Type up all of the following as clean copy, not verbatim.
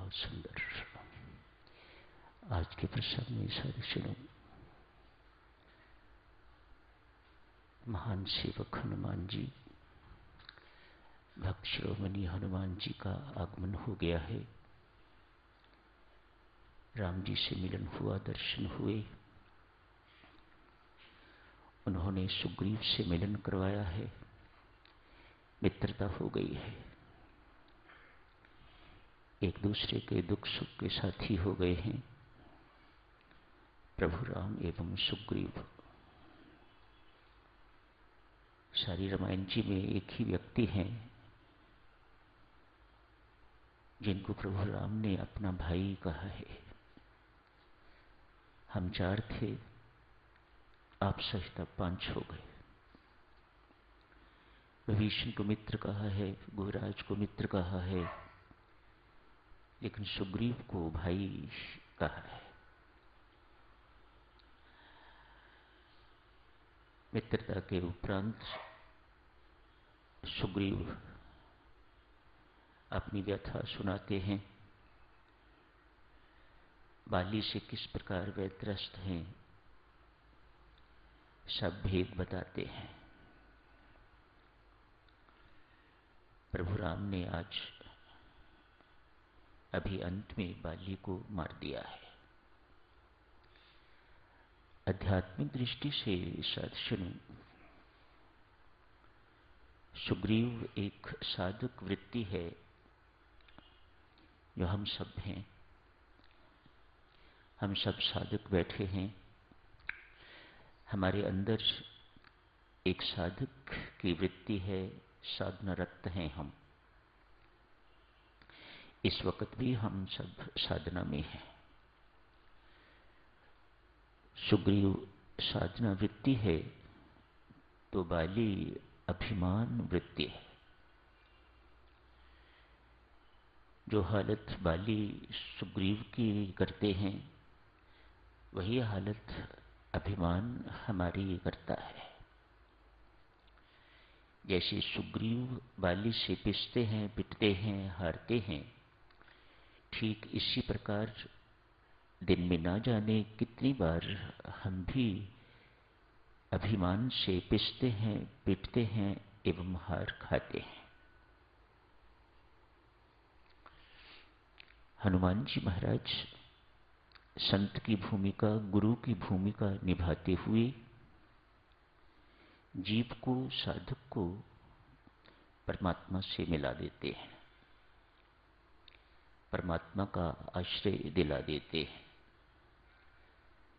बहुत सुंदर। आज के प्रसंग में सारे सुनो। महान सेवक हनुमान जी, भक्त शिरोमणि हनुमान जी का आगमन हो गया है। राम जी से मिलन हुआ, दर्शन हुए। उन्होंने सुग्रीव से मिलन करवाया है, मित्रता हो गई है। एक दूसरे के दुख सुख के साथी हो गए हैं प्रभु राम एवं सुग्रीव। सारी रामायण जी में एक ही व्यक्ति हैं जिनको प्रभु राम ने अपना भाई कहा है। हम 4 थे, आप सहित 5 हो गए। विभीषण को मित्र कहा है, गुहराज को मित्र कहा है, लेकिन सुग्रीव को भाई कहा है। मित्रता के उपरांत सुग्रीव अपनी व्यथा सुनाते हैं। बाली से किस प्रकार वे त्रस्त हैं, सब भेद बताते हैं। प्रभु राम ने आज अभी अंत में बाली को मार दिया है। आध्यात्मिक दृष्टि से सत्सुनो, सुग्रीव एक साधक वृत्ति है जो हम सब हैं। हम सब साधक बैठे हैं। हमारे अंदर एक साधक की वृत्ति है, साधनारत हैं हम। इस वक्त भी हम सब साधना में हैं। सुग्रीव साधना वृत्ति है तो बाली अभिमान वृत्ति है। जो हालत बाली सुग्रीव की करते हैं, वही हालत अभिमान हमारी करता है। जैसे सुग्रीव बाली से पिसते हैं, पिटते हैं, हारते हैं, ठीक इसी प्रकार दिन में ना जाने कितनी बार हम भी अभिमान से पिसते हैं, पिटते हैं एवं हार खाते हैं। हनुमान जी महाराज संत की भूमिका, गुरु की भूमिका निभाते हुए जीव को, साधक को परमात्मा से मिला देते हैं, परमात्मा का आश्रय दिला देते हैं।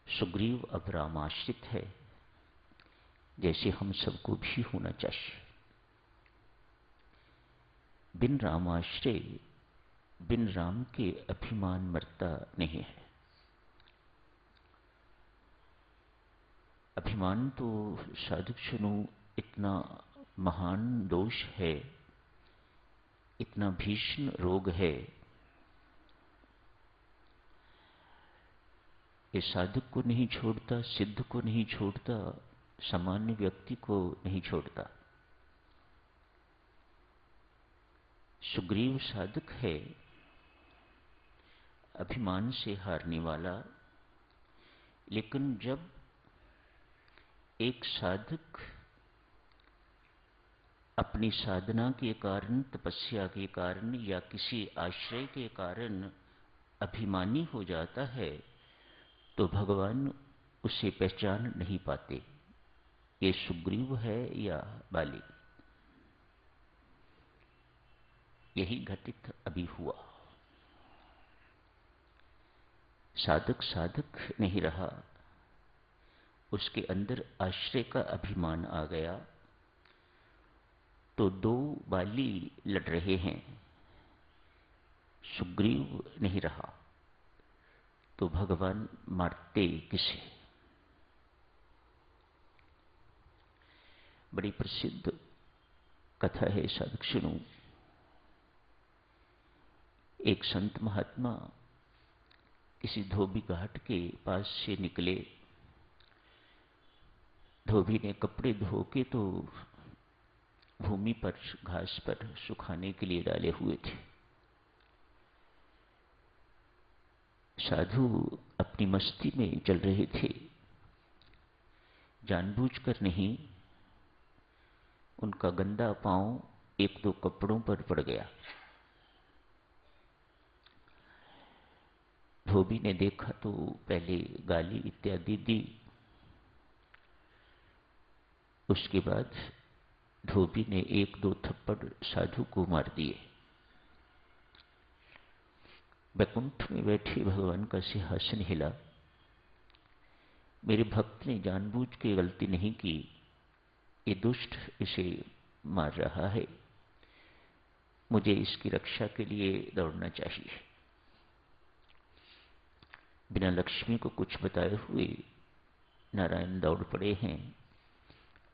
सुग्रीव अब रामाश्रित है, जैसे हम सबको भी होना चाहिए। बिन रामाश्रय, बिन राम के अभिमान मरता नहीं है। अभिमान तो साधक सुनो इतना महान दोष है, इतना भीषण रोग है। ये साधक को नहीं छोड़ता, सिद्ध को नहीं छोड़ता, सामान्य व्यक्ति को नहीं छोड़ता। सुग्रीव साधक है, अभिमान से हारने वाला। लेकिन जब एक साधक अपनी साधना के कारण, तपस्या के कारण या किसी आश्रय के कारण अभिमानी हो जाता है, तो भगवान उसे पहचान नहीं पाते, ये सुग्रीव है या बाली। यही घटित अभी हुआ। साधक साधक नहीं रहा, उसके अंदर आश्रय का अभिमान आ गया। तो 2 बाली लड़ रहे हैं, सुग्रीव नहीं रहा, तो भगवान मारते किसे? बड़ी प्रसिद्ध कथा है, साधक सुनो। एक संत महात्मा किसी धोबी घाट के पास से निकले। धोबी ने कपड़े धो के तो भूमि पर, घास पर सुखाने के लिए डाले हुए थे। साधु अपनी मस्ती में चल रहे थे, जानबूझकर नहीं। उनका गंदा पांव एक दो कपड़ों पर पड़ गया। धोबी ने देखा तो पहले गाली इत्यादि दी। उसके बाद धोबी ने एक दो थप्पड़ साधु को मार दिए। वैकुंठ में बैठे भगवान का सिंहासन हिला। मेरे भक्त ने जानबूझ के गलती नहीं की, ये दुष्ट इसे मार रहा है, मुझे इसकी रक्षा के लिए दौड़ना चाहिए। बिना लक्ष्मी को कुछ बताए हुए नारायण दौड़ पड़े हैं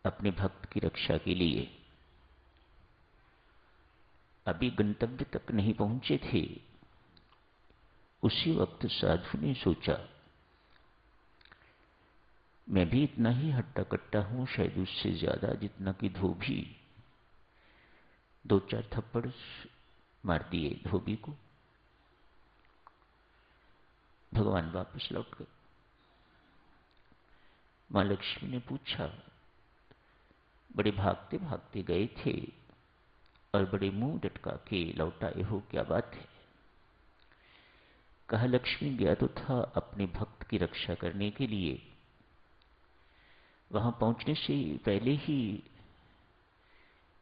अपने भक्त की रक्षा के लिए। अभी गंतव्य तक नहीं पहुंचे थे, उसी वक्त साधु ने सोचा मैं भी इतना ही हट्टा कट्टा हूं, शायद उससे ज्यादा, जितना कि धोबी। दो चार थप्पड़ मार दिए धोबी को। भगवान वापस लौट गए। मां लक्ष्मी ने पूछा, बड़े भागते भागते गए थे और बड़े मुंह लटका के लौट आए हो, क्या बात है? कहा, लक्ष्मी गया तो था अपने भक्त की रक्षा करने के लिए। वहां पहुंचने से पहले ही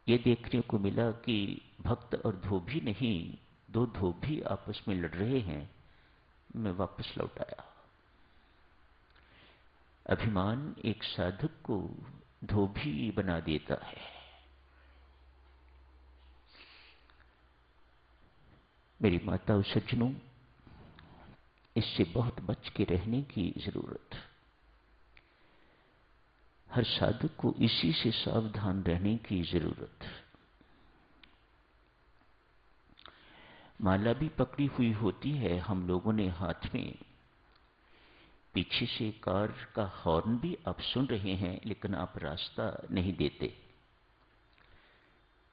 ये देखने को मिला कि भक्त और धोबी नहीं, दो धोबी आपस में लड़ रहे हैं। मैं वापस लौट आया। अभिमान एक साधक को धोबी बना देता है। मेरी माता और सज्जनों, इससे बहुत बच के रहने की जरूरत। हर साधक को इसी से सावधान रहने की जरूरत। माला भी पकड़ी हुई होती है हम लोगों ने हाथ में, पीछे से कार का हॉर्न भी आप सुन रहे हैं, लेकिन आप रास्ता नहीं देते।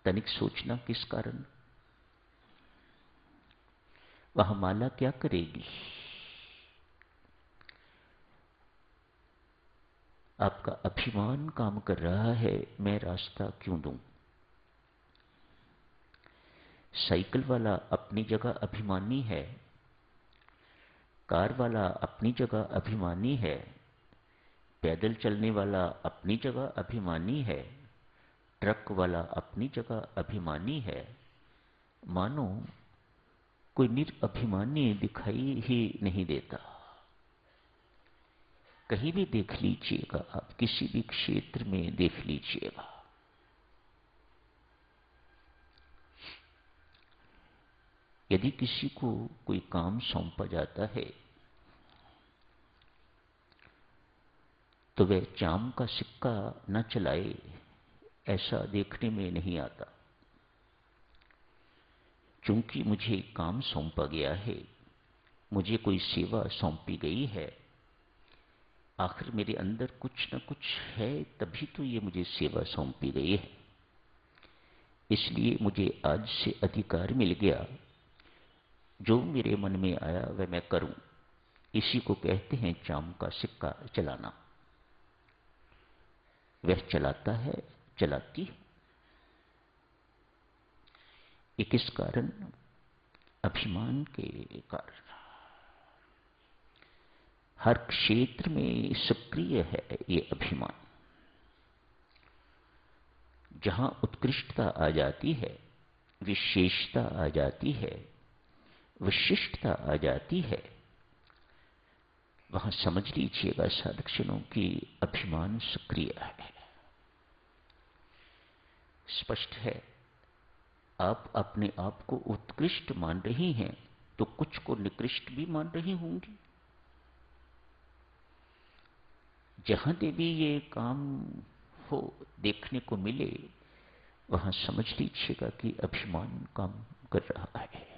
तनिक सोचना किस कारण? वह माला क्या करेगी? आपका अभिमान काम कर रहा है, मैं रास्ता क्यों दूं? साइकिल वाला अपनी जगह अभिमानी है, कार वाला अपनी जगह अभिमानी है, पैदल चलने वाला अपनी जगह अभिमानी है, ट्रक वाला अपनी जगह अभिमानी है। मानो कोई निरअभिमानी दिखाई ही नहीं देता। कहीं भी देख लीजिएगा आप, किसी भी क्षेत्र में देख लीजिएगा, यदि किसी को कोई काम सौंपा जाता है तो वह चाम का सिक्का न चलाए, ऐसा देखने में नहीं आता। क्योंकि मुझे काम सौंपा गया है, मुझे कोई सेवा सौंपी गई है, आखिर मेरे अंदर कुछ न कुछ है, तभी तो ये मुझे सेवा सौंपी गई है। इसलिए मुझे आज से अधिकार मिल गया, जो मेरे मन में आया वह मैं करूं। इसी को कहते हैं चाम का सिक्का चलाना। वह चलाता है, चलाती है। ये किस कारण? अभिमान के कारण। हर क्षेत्र में सक्रिय है ये अभिमान। जहां उत्कृष्टता आ जाती है, विशेषता आ जाती है, विशिष्टता आ जाती है, वहां समझ लीजिएगा साधकजनों की अभिमान सक्रिय है। स्पष्ट है, आप अपने आप को उत्कृष्ट मान रही हैं तो कुछ को निकृष्ट भी मान रही होंगी। जहां देवी ये काम हो देखने को मिले, वहां समझ लीजिएगा कि अभिमान काम कर रहा है।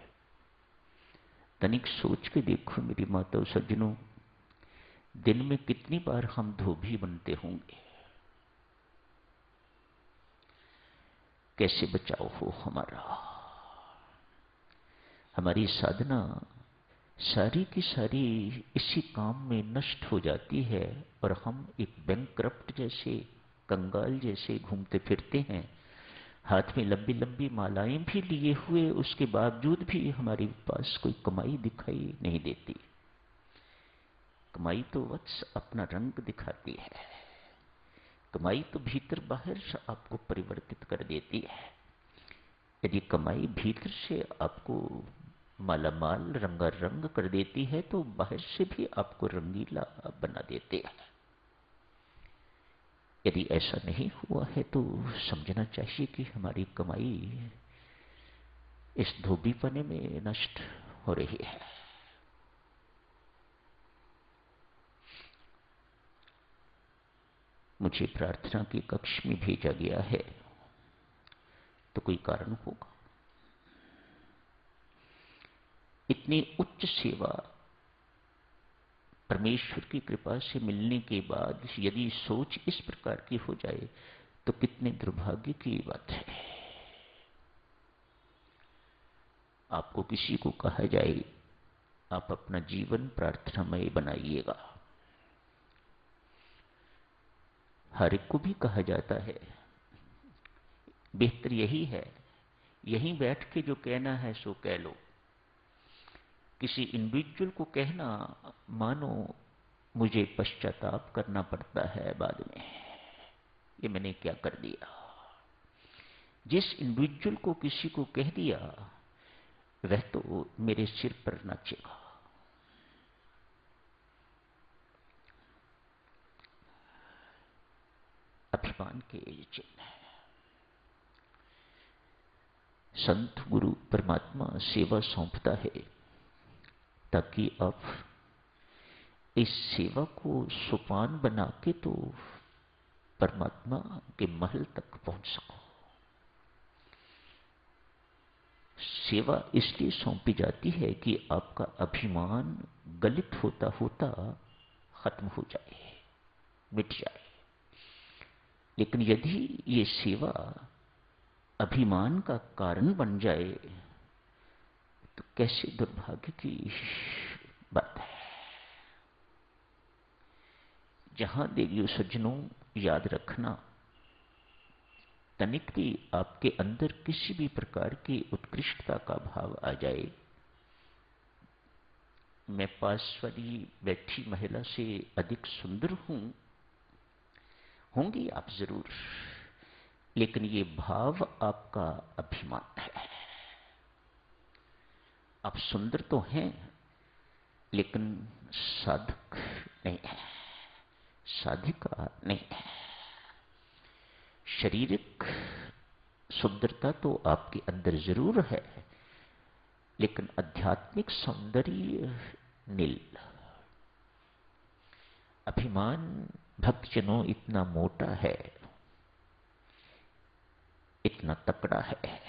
तनिक सोच के देखो मेरी माता और सज्जनों, दिन में कितनी बार हम धोबी बनते होंगे। कैसे बचाव हो हमारा? हमारी साधना सारी की सारी इसी काम में नष्ट हो जाती है और हम एक बैंकक्रप्ट जैसे, कंगाल जैसे घूमते फिरते हैं, हाथ में लंबी लंबी मालाएं भी लिए हुए, उसके बावजूद भी हमारे पास कोई कमाई दिखाई नहीं देती। कमाई तो वत्स अपना रंग दिखाती है, कमाई तो भीतर बाहर आपको परिवर्तित कर देती है। यदि कमाई भीतर से आपको मालामाल रंगारंग कर देती है तो बाहर से भी आपको रंगीला बना देते हैं। यदि ऐसा नहीं हुआ है तो समझना चाहिए कि हमारी कमाई इस धोबीपने में नष्ट हो रही है। मुझे प्रार्थना के कक्ष में भेजा गया है तो कोई कारण होगा। इतनी उच्च सेवा परमेश्वर की कृपा से मिलने के बाद यदि सोच इस प्रकार की हो जाए तो कितने दुर्भाग्य की बात है। आपको किसी को कहा जाए आप अपना जीवन प्रार्थनामय बनाइएगा, हर एक को भी कहा जाता है, बेहतर यही है यहीं बैठ के जो कहना है सो कह लो। किसी इंडिविजुअल को कहना मानो मुझे पश्चाताप करना पड़ता है बाद में, ये मैंने क्या कर दिया। जिस इंडिविजुअल को किसी को कह दिया वह तो मेरे सिर पर नाचेगा। अभिमान के चिन्ह है। संत गुरु परमात्मा सेवा सौंपता है ताकि आप इस सेवा को सोपान बना के तो परमात्मा के महल तक पहुंच सको। सेवा इसलिए सौंपी जाती है कि आपका अभिमान गलित होता होता खत्म हो जाए, मिट जाए। लेकिन यदि ये सेवा अभिमान का कारण बन जाए तो कैसे दुर्भाग्य की बात है। जहां देवियों सज्जनों याद रखना, तनिक भी आपके अंदर किसी भी प्रकार की उत्कृष्टता का भाव आ जाए, मैं पास वाली बैठी महिला से अधिक सुंदर हूं, होंगी आप जरूर, लेकिन ये भाव आपका अभिमान है। आप सुंदर तो हैं लेकिन साधक नहीं है, साधिका नहीं है। शारीरिक सुंदरता तो आपके अंदर जरूर है लेकिन आध्यात्मिक सौंदर्य नील। अभिमान भक्तजनों इतना मोटा है, इतना तकड़ा है,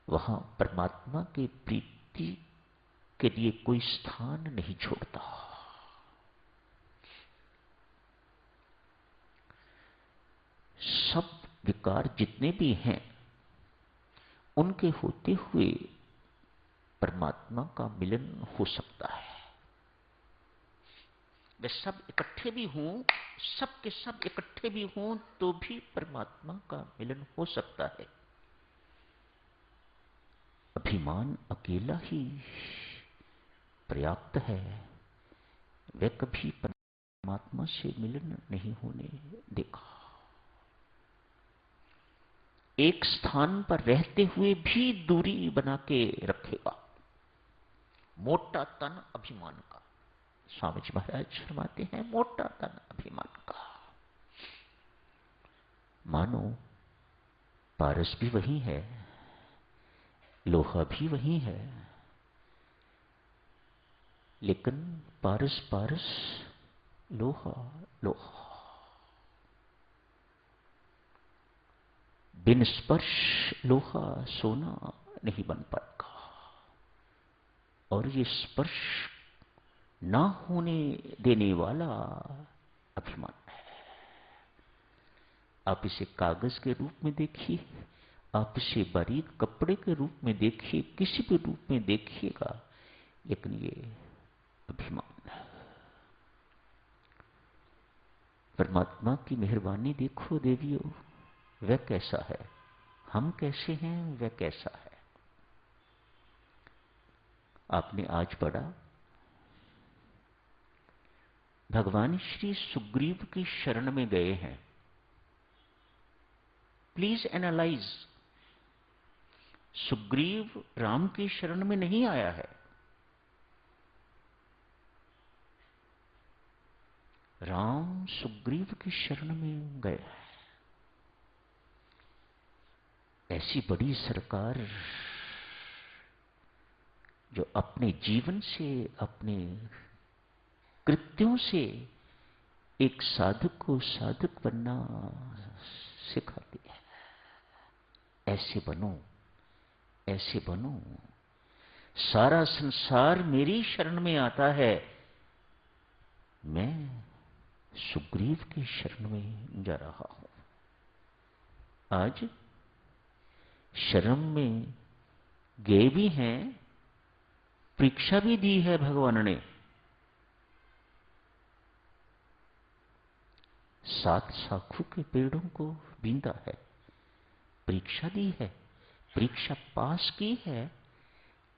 वहां परमात्मा की प्रीति के लिए कोई स्थान नहीं छोड़ता। सब विकार जितने भी हैं उनके होते हुए परमात्मा का मिलन हो सकता है। वे सब इकट्ठे भी हों, सब के सब इकट्ठे भी हों तो भी परमात्मा का मिलन हो सकता है। अभिमान अकेला ही पर्याप्त है, वह कभी परमात्मा से मिलन नहीं होने देगा। एक स्थान पर रहते हुए भी दूरी बना के रखेगा। मोटा तन अभिमान का, स्वामी जी महाराज फरमाते हैं, मोटा तन अभिमान का। मानो पारस भी वही है, लोहा भी वही है, लेकिन पारस पारस, लोहा लोहा। बिन स्पर्श लोहा सोना नहीं बन पाएगा। और ये स्पर्श ना होने देने वाला अभिमान है। आप इसे कागज के रूप में देखिए, आप इसे बारीक कपड़े के रूप में देखिए, किसी भी रूप में देखिएगा, लेकिन ये अभिमान है। परमात्मा की मेहरबानी देखो देवियों, वह कैसा है, हम कैसे हैं, वह कैसा है। आपने आज पढ़ा, भगवान श्री सुग्रीव की शरण में गए हैं। प्लीज एनालाइज, सुग्रीव राम की शरण में नहीं आया है। राम सुग्रीव की शरण में गए। ऐसी बड़ी सरकार जो अपने जीवन से, अपने कृत्यों से एक साधक को साधक बनना सिखाती है। ऐसे बनो, ऐसे बनो। सारा संसार मेरी शरण में आता है, मैं सुग्रीव की शरण में जा रहा हूं। आज शरण में गए भी हैं, परीक्षा भी दी है भगवान ने। 7 साखू के पेड़ों को बींदा है, परीक्षा दी है, परीक्षा पास की है,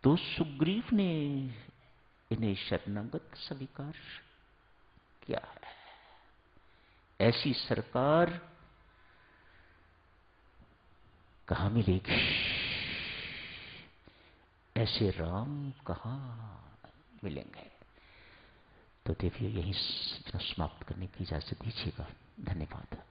तो सुग्रीव ने इन्हें शरणागत स्वीकार किया है। ऐसी सरकार कहां मिलेगी, ऐसे राम कहां मिलेंगे। तो देवियों, यही समाप्त करने की इजाजत दीजिएगा। धन्यवाद।